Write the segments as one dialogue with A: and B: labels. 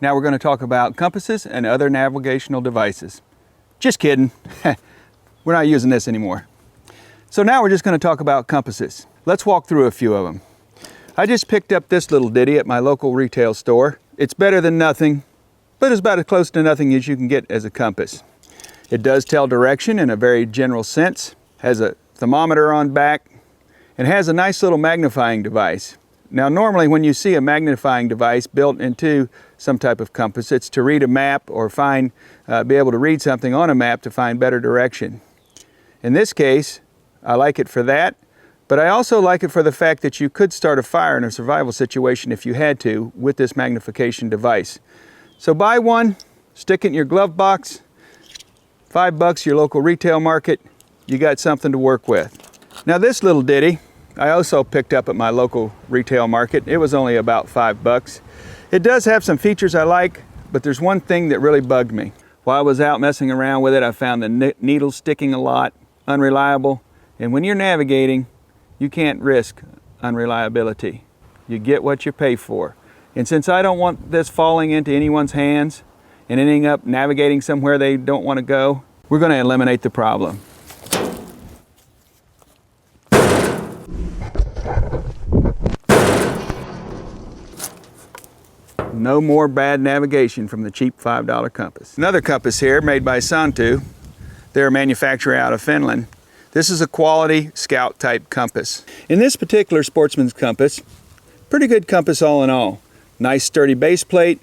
A: Now we're going to talk about compasses and other navigational devices. Just kidding. We're not using this anymore. So now we're just going to talk about compasses. Let's walk through a few of them. I just picked up this little ditty at my local retail store. It's better than nothing, but it's about as close to nothing as you can get as a compass. It does tell direction in a very general sense, has a thermometer on back, and has a nice little magnifying device. Now normally when you see a magnifying device built into some type of compass, it's to read a map or be able to read something on a map to find better direction. In this case, I like it for that, but I also like it for the fact that you could start a fire in a survival situation if you had to with this magnification device. So buy one, stick it in your glove box, $5 your local retail market, you got something to work with. Now this little ditty, I also picked up at my local retail market. It was only about $5. It does have some features I like, but there's one thing that really bugged me. While I was out messing around with it, I found the needle sticking a lot, unreliable, and when you're navigating, you can't risk unreliability. You get what you pay for. And since I don't want this falling into anyone's hands and ending up navigating somewhere they don't want to go, we're going to eliminate the problem. No more bad navigation from the cheap $5 compass. Another compass here made by Santu. They're a manufacturer out of Finland. This is a quality scout type compass. In this particular sportsman's compass, pretty good compass all in all. Nice sturdy base plate.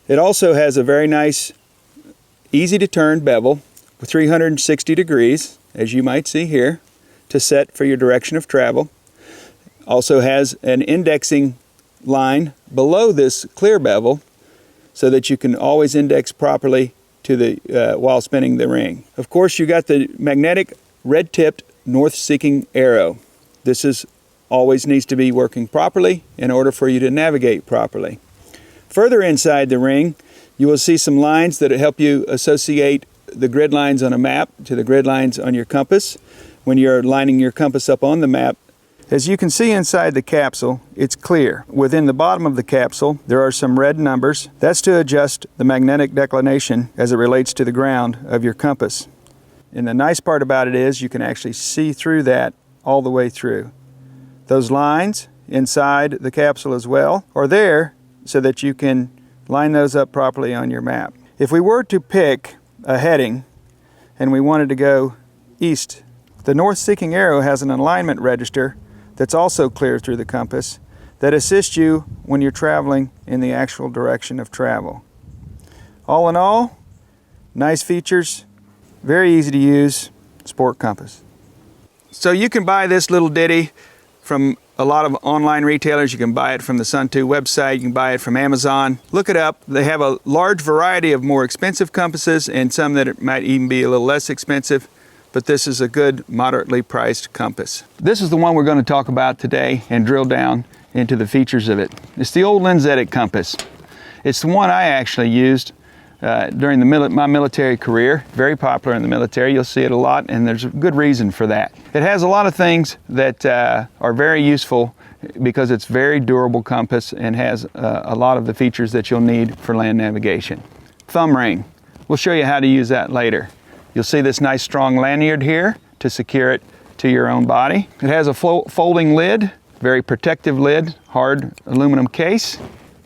A: It also has a very nice, easy to turn bevel with 360 degrees, as you might see here, to set for your direction of travel. Also has an indexing line below this clear bevel so that you can always index properly to the while spinning the ring. Of course, you got the magnetic red-tipped north-seeking arrow. This always needs to be working properly in order for you to navigate properly. Further inside the ring, you will see some lines that help you associate the grid lines on a map to the grid lines on your compass when you're lining your compass up on the map. As you can see inside the capsule, it's clear. Within the bottom of the capsule, there are some red numbers. That's to adjust the magnetic declination as it relates to the ground of your compass. And the nice part about it is you can actually see through that all the way through. Those lines inside the capsule as well are there so that you can line those up properly on your map. If we were to pick a heading and we wanted to go east, the north-seeking arrow has an alignment register that's also clear through the compass that assists you when you're traveling in the actual direction of travel. All in all, nice features, very easy to use sport compass. So you can buy this little ditty from a lot of online retailers. You can buy it from the Santu website, you can buy it from Amazon. Look it up. They have a large variety of more expensive compasses and some that might even be a little less expensive. But this is a good, moderately priced compass. This is the one we're going to talk about today and drill down into the features of it. It's the old lensetic compass. It's the one I actually used during my military career. Very popular in the military. You'll see it a lot, and there's a good reason for that. It has a lot of things that are very useful because it's very durable compass and has a lot of the features that you'll need for land navigation. Thumb ring. We'll show you how to use that later. You'll see this nice strong lanyard here to secure it to your own body. It has a folding lid, very protective lid, hard aluminum case.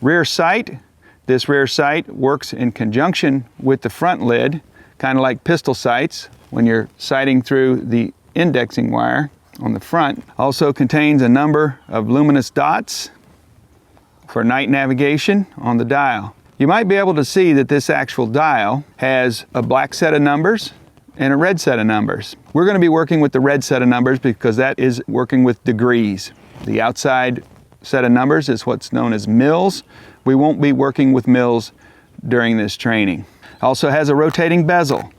A: Rear sight. This rear sight works in conjunction with the front lid, kind of like pistol sights when you're sighting through the indexing wire on the front. Also contains a number of luminous dots for night navigation on the dial. You might be able to see that this actual dial has a black set of numbers and a red set of numbers. We're going to be working with the red set of numbers because that is working with degrees. The outside set of numbers is what's known as mils. We won't be working with mils during this training. Also has a rotating bezel.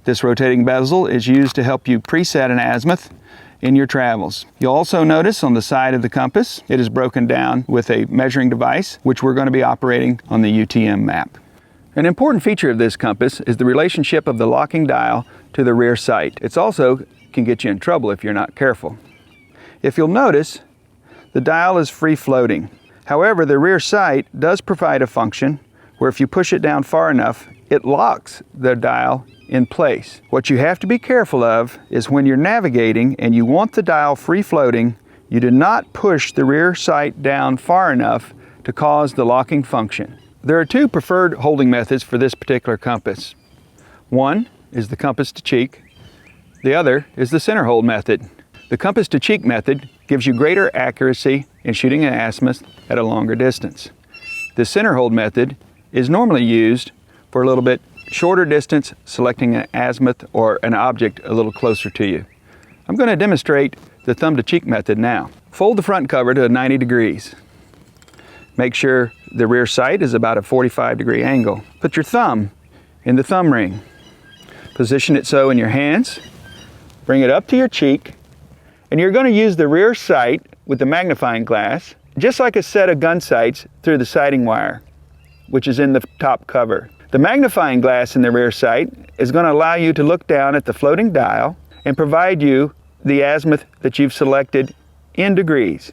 A: This rotating bezel is used to help you preset an azimuth in your travels. You'll also notice on the side of the compass, it is broken down with a measuring device, which we're going to be operating on the UTM map. An important feature of this compass is the relationship of the locking dial to the rear sight. It also can get you in trouble if you're not careful. If you'll notice, the dial is free floating. However, the rear sight does provide a function where if you push it down far enough, it locks the dial in place. What you have to be careful of is when you're navigating and you want the dial free floating, you do not push the rear sight down far enough to cause the locking function. There are two preferred holding methods for this particular compass. One is the compass to cheek. The other is the center hold method. The compass to cheek method gives you greater accuracy in shooting an azimuth at a longer distance. The center hold method is normally used for a little bit shorter distance, selecting an azimuth or an object a little closer to you. I'm going to demonstrate the thumb to cheek method now. Fold the front cover to 90 degrees. Make sure the rear sight is about a 45-degree angle. Put your thumb in the thumb ring. Position it so in your hands. Bring it up to your cheek. And you're going to use the rear sight with the magnifying glass, just like a set of gun sights through the sighting wire, which is in the top cover. The magnifying glass in the rear sight is going to allow you to look down at the floating dial and provide you the azimuth that you've selected in degrees.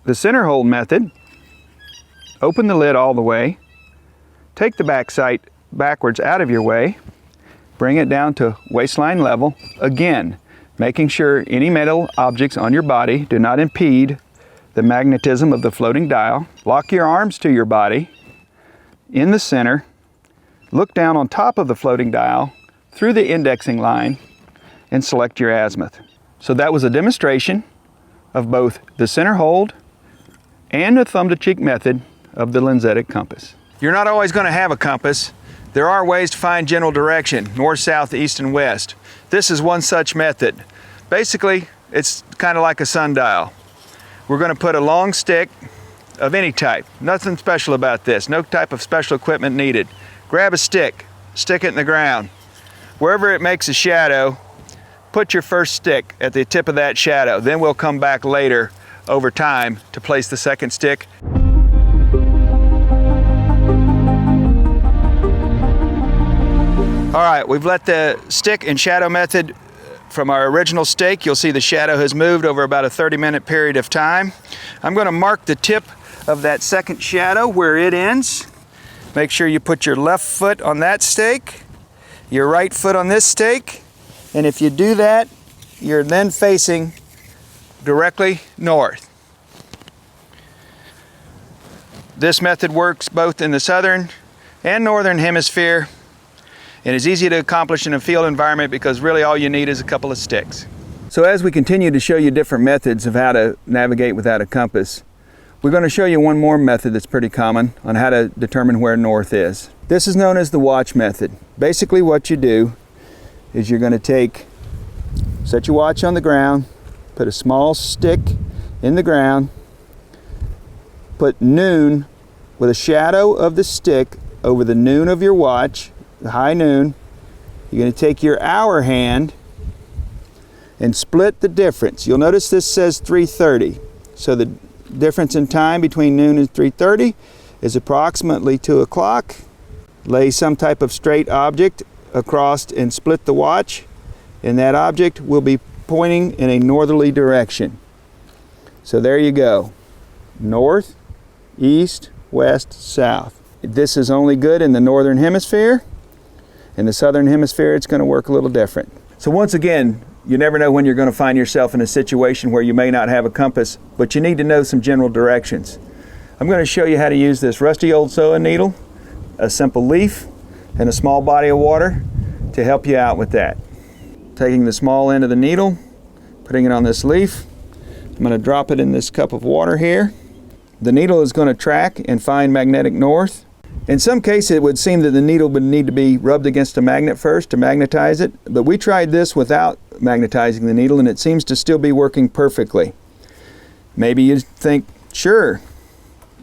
A: The center hold method, open the lid all the way, take the back sight backwards out of your way, bring it down to waistline level, again, making sure any metal objects on your body do not impede the magnetism of the floating dial. Lock your arms to your body in the center, look down on top of the floating dial through the indexing line and select your azimuth. So that was a demonstration of both the center hold and the thumb to cheek method of the lensetic compass. You're not always going to have a compass. There are ways to find general direction, north, south, east, and west. This is one such method. Basically, it's kind of like a sundial. We're going to put a long stick of any type. Nothing special about this. No type of special equipment needed. Grab a stick, stick it in the ground. Wherever it makes a shadow, put your first stick at the tip of that shadow. Then we'll come back later over time to place the second stick. All right, we've let the stick and shadow method from our original stake. You'll see the shadow has moved over about a 30-minute period of time. I'm going to mark the tip of that second shadow where it ends. Make sure you put your left foot on that stake, your right foot on this stake, and if you do that, you're then facing directly north. This method works both in the southern and northern hemisphere, and is easy to accomplish in a field environment because really all you need is a couple of sticks. So as we continue to show you different methods of how to navigate without a compass, we're going to show you one more method that's pretty common on how to determine where north is. This is known as the watch method. Basically what you do is you're going to set your watch on the ground, put a small stick in the ground, put noon with a shadow of the stick over the noon of your watch, the high noon. You're going to take your hour hand and split the difference. You'll notice this says 3:30. So the difference in time between noon and 3:30 is approximately 2 o'clock. Lay some type of straight object across and split the watch, and that object will be pointing in a northerly direction. So there you go. North, east, west, south. This is only good in the northern hemisphere. In the southern hemisphere, it's going to work a little different. So once again, you never know when you're going to find yourself in a situation where you may not have a compass, but you need to know some general directions. I'm going to show you how to use this rusty old sewing needle, a simple leaf, and a small body of water to help you out with that. Taking the small end of the needle, putting it on this leaf, I'm going to drop it in this cup of water here. The needle is going to track and find magnetic north. In some cases, it would seem that the needle would need to be rubbed against a magnet first to magnetize it, but we tried this without magnetizing the needle and it seems to still be working perfectly. Maybe you think, sure,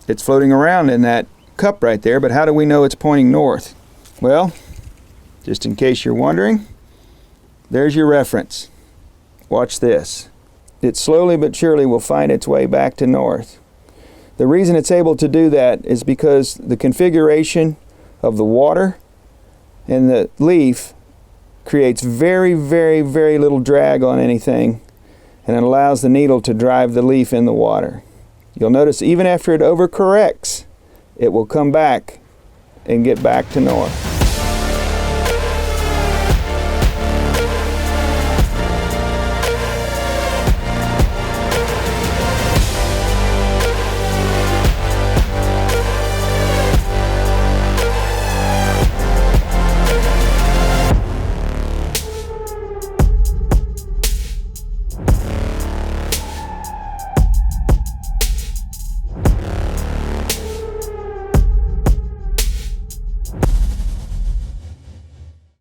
A: it's floating around in that cup right there, but how do we know it's pointing north? Well, just in case you're wondering, there's your reference. Watch this. It slowly but surely will find its way back to north. The reason it's able to do that is because the configuration of the water and the leaf creates very, very, very little drag on anything, and it allows the needle to drive the leaf in the water. You'll notice even after it overcorrects, it will come back and get back to north.